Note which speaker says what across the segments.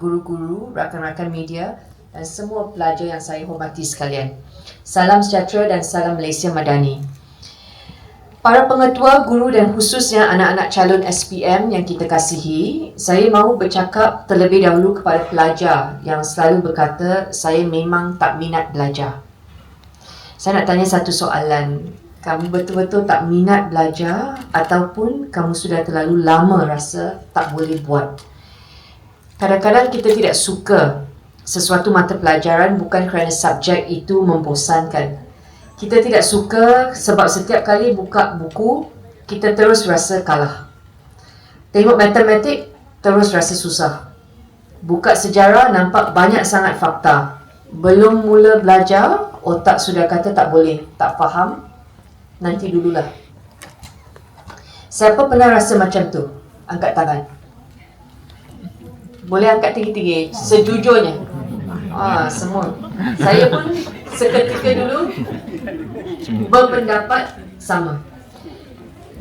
Speaker 1: guru-guru, rakan-rakan media dan semua pelajar yang saya hormati sekalian. Salam sejahtera dan salam Malaysia Madani. Para pengetua, guru dan khususnya anak-anak calon SPM yang kita kasihi, saya mahu bercakap terlebih dahulu kepada pelajar yang selalu berkata, saya memang tak minat belajar. Saya nak tanya satu soalan. Kamu betul-betul tak minat belajar ataupun kamu sudah terlalu lama rasa tak boleh buat? Kadang-kadang kita tidak suka sesuatu mata pelajaran bukan kerana subjek itu membosankan. Kita tidak suka sebab setiap kali buka buku, kita terus rasa kalah. Tengok matematik, terus rasa susah. Buka sejarah, nampak banyak sangat fakta. Belum mula belajar, otak sudah kata tak boleh, tak faham, nanti dululah. Siapa pernah rasa macam tu? Angkat tangan. Boleh angkat tinggi-tinggi, sejujurnya. Semua. Saya pun seketika dulu berpendapat sama.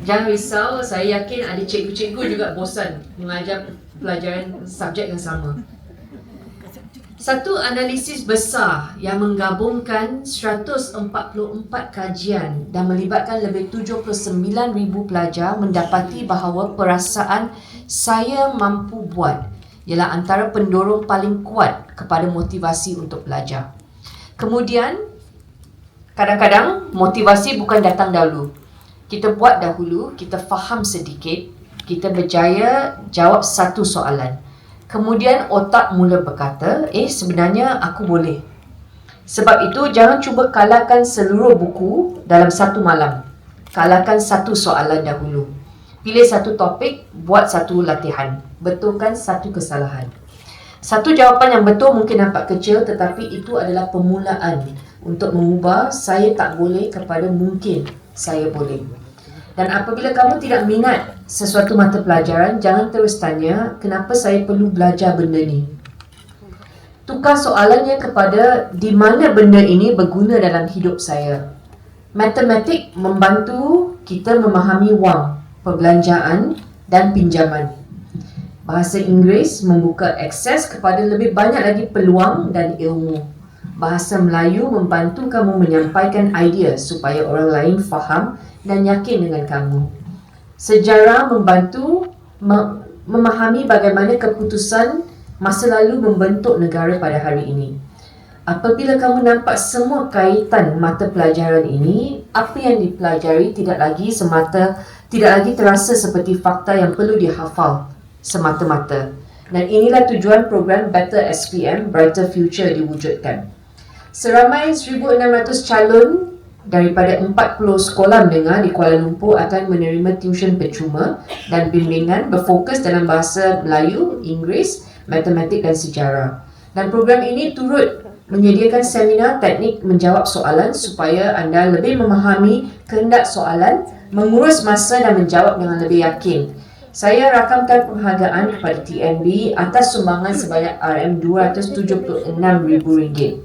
Speaker 1: Jangan risau, saya yakin ada cikgu-cikgu juga bosan mengajar pelajaran subjek yang sama. Satu analisis besar yang menggabungkan 144 kajian dan melibatkan lebih 79,000 pelajar mendapati bahawa perasaan saya mampu buat ialah antara pendorong paling kuat kepada motivasi untuk belajar. Kemudian, kadang-kadang motivasi bukan datang dahulu. Kita buat dahulu, kita faham sedikit, kita berjaya jawab satu soalan. Kemudian otak mula berkata, sebenarnya aku boleh. Sebab itu jangan cuba kalahkan seluruh buku dalam satu malam. Kalahkan satu soalan dahulu. Pilih satu topik, buat satu latihan. Betulkan satu kesalahan. Satu jawapan yang betul mungkin nampak kecil, tetapi itu adalah permulaan untuk mengubah saya tak boleh kepada mungkin saya boleh. Dan apabila kamu tidak minat sesuatu mata pelajaran, jangan terus tanya, kenapa saya perlu belajar benda ni? Tukar soalannya kepada, di mana benda ini berguna dalam hidup saya? Matematik membantu kita memahami wang, perbelanjaan dan pinjaman. Bahasa Inggeris membuka akses kepada lebih banyak lagi peluang dan ilmu. Bahasa Melayu membantu kamu menyampaikan idea supaya orang lain faham dan yakin dengan kamu. Sejarah membantu memahami bagaimana keputusan masa lalu membentuk negara pada hari ini. Apabila kamu nampak semua kaitan mata pelajaran ini, apa yang dipelajari tidak lagi terasa seperti fakta yang perlu dihafal semata-mata. Dan inilah tujuan program Better SPM, Brighter Future diwujudkan. Seramai 1,600 calon daripada 40 sekolah menengah di Kuala Lumpur akan menerima tuition percuma dan bimbingan berfokus dalam bahasa Melayu, Inggeris, matematik dan sejarah. Dan program ini turut menyediakan seminar teknik menjawab soalan supaya anda lebih memahami kehendak soalan, mengurus masa dan menjawab dengan lebih yakin. Saya rakamkan penghargaan kepada TNB atas sumbangan sebanyak RM276,000.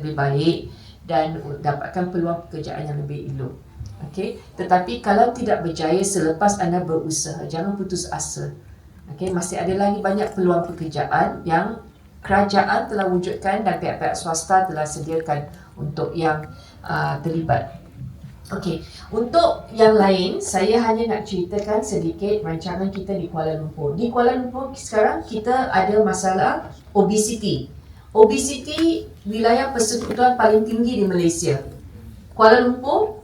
Speaker 1: lebih baik dan dapatkan peluang pekerjaan yang lebih elok. Okey, tetapi kalau tidak berjaya selepas anda berusaha, jangan putus asa. Okey, masih ada lagi banyak peluang pekerjaan yang kerajaan telah wujudkan dan pihak-pihak swasta telah sediakan untuk yang terlibat. Okey, untuk yang lain, saya hanya nak ceritakan sedikit rancangan kita di Kuala Lumpur. Di Kuala Lumpur sekarang kita ada masalah obesiti. Obesiti wilayah persekutuan paling tinggi di Malaysia. Kuala Lumpur,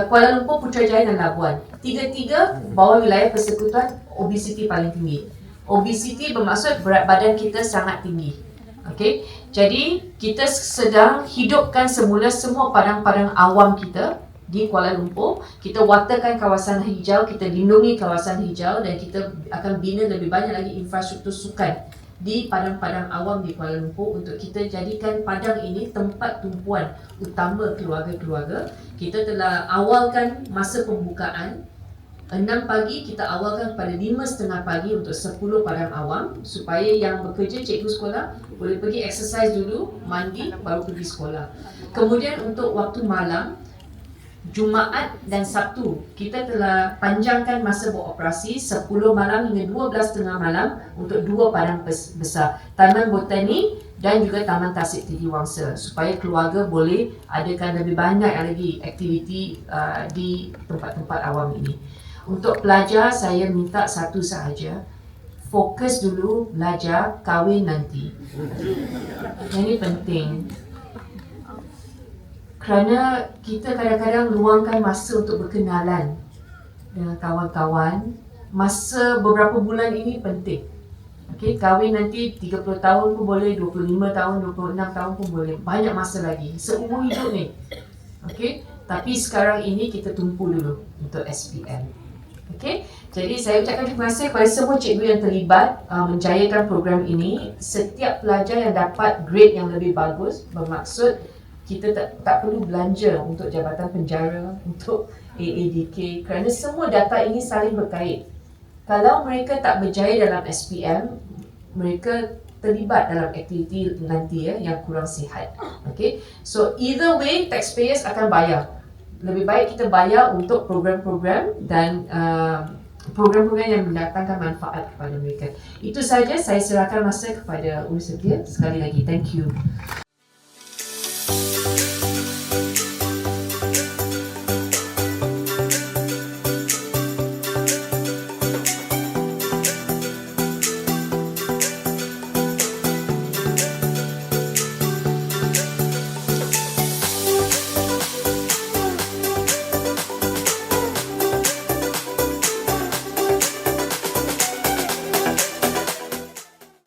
Speaker 1: Kuala Lumpur, Putrajaya dan Labuan. Tiga-tiga bawah wilayah persekutuan obesiti paling tinggi. Obesiti bermaksud berat badan kita sangat tinggi. Okey, jadi kita sedang hidupkan semula semua padang-padang awam kita di Kuala Lumpur. Kita waterkan kawasan hijau, kita lindungi kawasan hijau dan kita akan bina lebih banyak lagi infrastruktur sukan di padang-padang awam di Kuala Lumpur untuk kita jadikan padang ini tempat tumpuan utama keluarga-keluarga. Kita telah awalkan masa pembukaan 6 pagi, kita awalkan pada 5.30 pagi untuk 10 padang awam supaya yang bekerja cikgu sekolah boleh pergi exercise dulu, mandi, baru pergi sekolah. Kemudian untuk waktu malam, Jumaat dan Sabtu, kita telah panjangkan masa beroperasi 10 malam hingga 12.30 malam untuk 2 padang besar, Taman Botani dan juga Taman Tasik Tinggi Wangsa, supaya keluarga boleh adakan lebih banyak lagi aktiviti di tempat-tempat awam ini. Untuk pelajar, saya minta satu sahaja, fokus dulu belajar, kahwin nanti. Ini penting. Kerana kita kadang-kadang luangkan masa untuk berkenalan dengan kawan-kawan. Masa beberapa bulan ini penting. Okay, kahwin nanti 30 tahun pun boleh, 25 tahun, 26 tahun pun boleh. Banyak masa lagi, seumur hidup ni. Okay, tapi sekarang ini kita tumpu dulu untuk SPM. Okey, jadi saya ucapkan terima kasih kepada semua cikgu yang terlibat menjayakan program ini. Setiap pelajar yang dapat grade yang lebih bagus bermaksud kita tak perlu belanja untuk Jabatan Penjara, untuk AADK kerana semua data ini saling berkait. Kalau mereka tak berjaya dalam SPM, mereka terlibat dalam aktiviti nanti yang kurang sihat. Okey, so either way taxpayers akan bayar. Lebih baik kita bayar untuk program-program dan program-program yang mendatangkan manfaat kepada mereka. Itu saja, saya serahkan masa kepada Umi Setia. Sekali lagi, thank you.